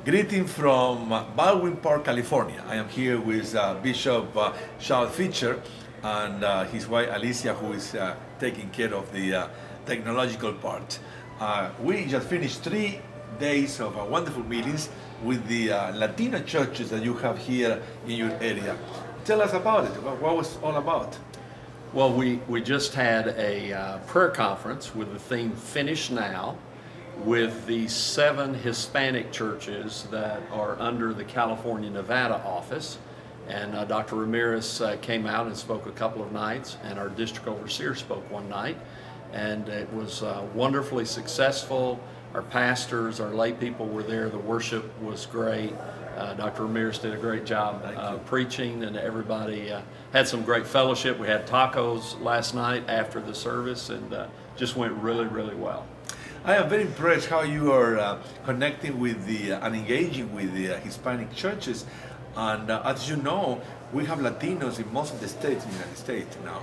Greeting from Baldwin Park, California. I am here with Bishop Charles Fisher and his wife Alicia, who is taking care of the technological part. We just finished 3 days of wonderful meetings with the Latino churches that you have here in your area. Tell us about it. What was it all about? Well, we just had a prayer conference with the theme Finish Now, with the 7 Hispanic churches that are under the California, Nevada office. And Dr. Ramirez came out and spoke a couple of nights, and our district overseer spoke one night. And it was wonderfully successful. Our pastors, our lay people were there. The worship was great. Dr. Ramirez did a great job preaching, and everybody had some great fellowship. We had tacos last night after the service, and just went really, really well. I am very impressed how you are connecting with and engaging with the Hispanic churches. And as you know, we have Latinos in most of the states in the United States now.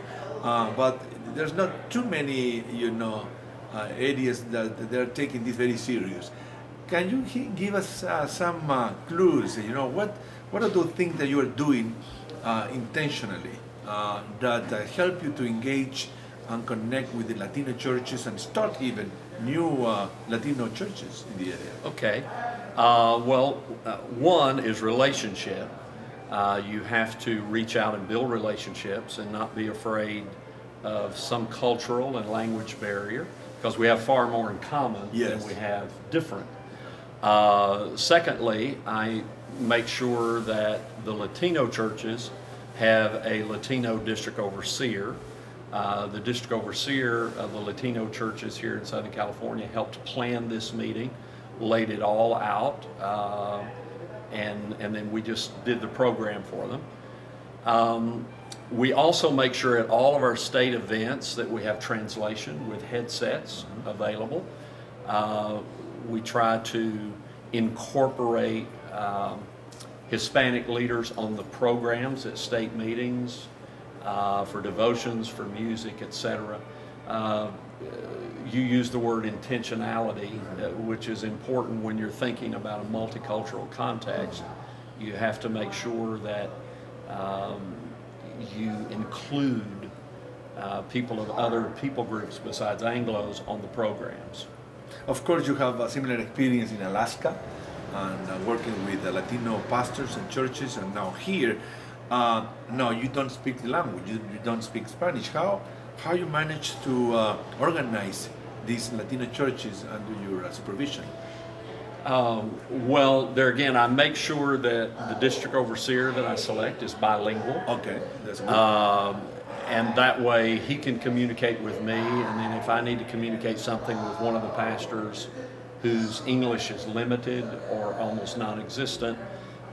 But there's not too many, areas that they're taking this very serious. Can you give us some clues? What are those things that you are doing intentionally that help you to engage and connect with the Latino churches and start even new Latino churches in the area? Okay. One is relationship. You have to reach out and build relationships and not be afraid of some cultural and language barrier, because we have far more in common than we have different. Secondly, I make sure that the Latino churches have a Latino district overseer. The district overseer of the Latino churches here in Southern California helped plan this meeting, laid it all out, and then we just did the program for them. We also make sure at all of our state events that we have translation with headsets available. We try to incorporate Hispanic leaders on the programs at state meetings, for devotions, for music, etc. You use the word intentionality, which is important when you're thinking about a multicultural context. You have to make sure that you include people of other people groups besides Anglos on the programs. Of course, you have a similar experience in Alaska and working with the Latino pastors and churches, and now here. No, you don't speak the language. You don't speak Spanish. How you manage to organize these Latino churches under your supervision? There again, I make sure that the district overseer that I select is bilingual. Okay, that's good. And that way he can communicate with me, and then if I need to communicate something with one of the pastors whose English is limited or almost non-existent,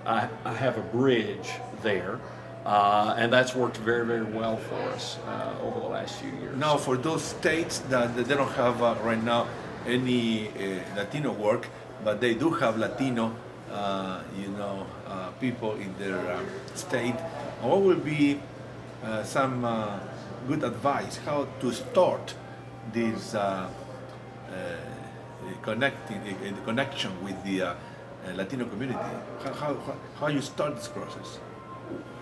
I have a bridge there, and that's worked very, very well for us over the last few years. Now, for those states that they don't have right now any Latino work, but they do have Latino, people in their state, what will be some good advice how to start this connection with the Latino community? How you start this process?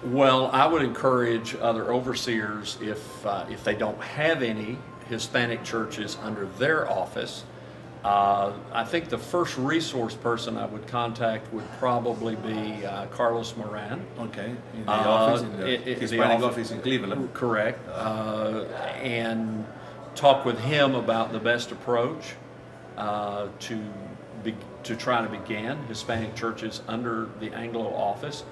Well, I would encourage other overseers, if they don't have any Hispanic churches under their office, I think the first resource person I would contact would probably be Carlos Moran. Okay, in the office, in the Hispanic office in Cleveland. Correct. And talk with him about the best approach to try to begin Hispanic churches under the Anglo office.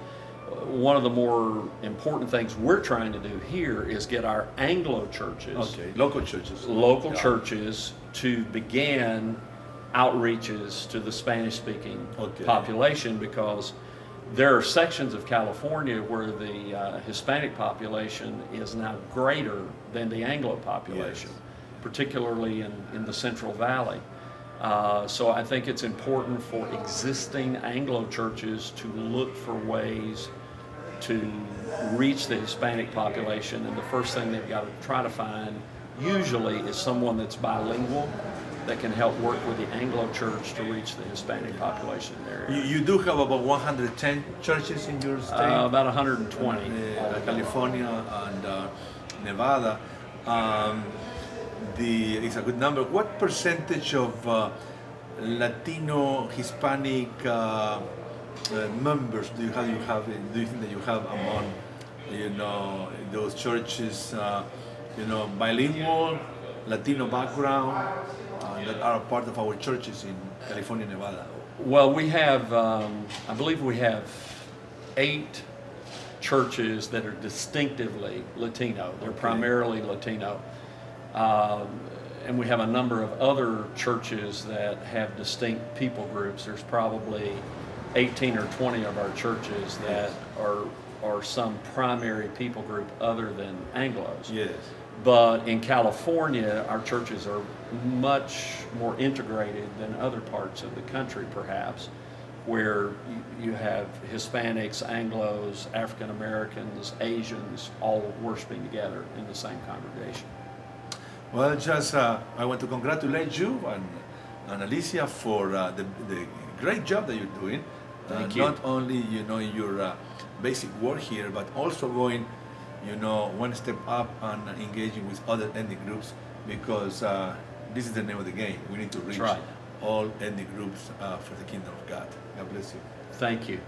One of the more important things we're trying to do here is get our Anglo churches, local churches, to begin outreaches to the Spanish-speaking population, because there are sections of California where the Hispanic population is now greater than the Anglo population, particularly in the Central Valley. So I think it's important for existing Anglo churches to look for ways to reach the Hispanic population, and the first thing they've got to try to find usually is someone that's bilingual that can help work with the Anglo church to reach the Hispanic population in their area. You do have about 110 churches in your state? About 120. California and Nevada. It's a good number. What percentage of Latino, Hispanic members do you have? Do you think that you have among, those churches, bilingual, Latino background that are part of our churches in California, Nevada? Well, we have, I believe we have 8 churches that are distinctively Latino. They're primarily Latino. And we have a number of other churches that have distinct people groups. There's probably 18 or 20 of our churches that are some primary people group other than Anglos. Yes. But in California, our churches are much more integrated than other parts of the country, perhaps, where you have Hispanics, Anglos, African Americans, Asians, all worshiping together in the same congregation. Well, just I want to congratulate you and Alicia for the great job that you're doing. Thank you. Not only in your basic work here, but also going one step up and engaging with other ethnic groups, because this is the name of the game. We need to reach That's right. all ethnic groups for the kingdom of God. God bless you. Thank you.